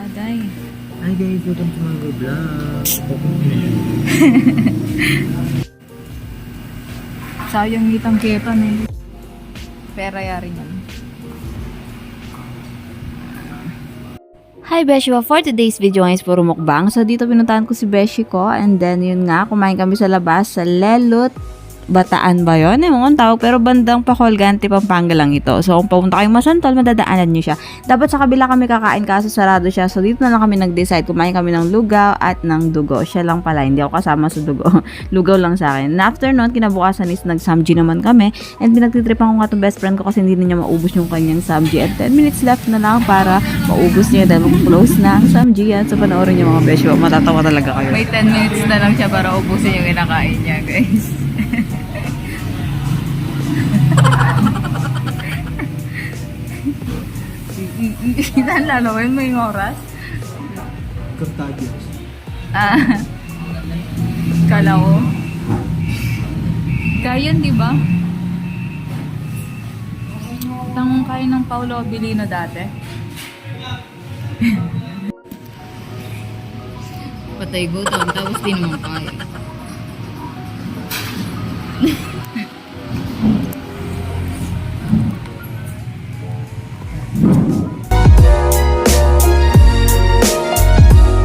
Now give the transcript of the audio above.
Aday. Hi guys, welcome to my vlog. Sayang ngitang kepan eh. Pera yari niyan. Hi Beshi, for today's video guys, puro mukbang. So dito pinuntahan ko si Beshi ko and then yun nga, kumain kami sa labas sa Lelot. Bataan ba yun? Ewan kong tawag, pero bandang Pacolgante, Pampanga lang ito. So kung pupunta kayong Masantol, madadaanan nyo siya. Dapat sa kabila kami kakain kaso sarado siya. So dito na lang kami nag-decide. Kumain kami ng lugaw at ng dugo. Siya lang pala, hindi ako kasama sa dugo. Lugaw lang sa akin. And after nun, kinabukasan is nag-samji naman kami. And pinagtitripan ko nga itong best friend ko kasi hindi na niya maubos yung kanyang samji. At 10 minutes left na lang para maubos niya dahil mag-close na ang samji. At so panoorin niyo mga beshi, matatawa talaga kayo. May 10 minutes na lang siya para ubusin yung kinakain niya, guys. Saan lalawin mo yung oras? Cartagios. Kala ko. Kayan, di ba? Tang kain ng Paolo Abilino dati. Patay gutom, tapos di naman kaya.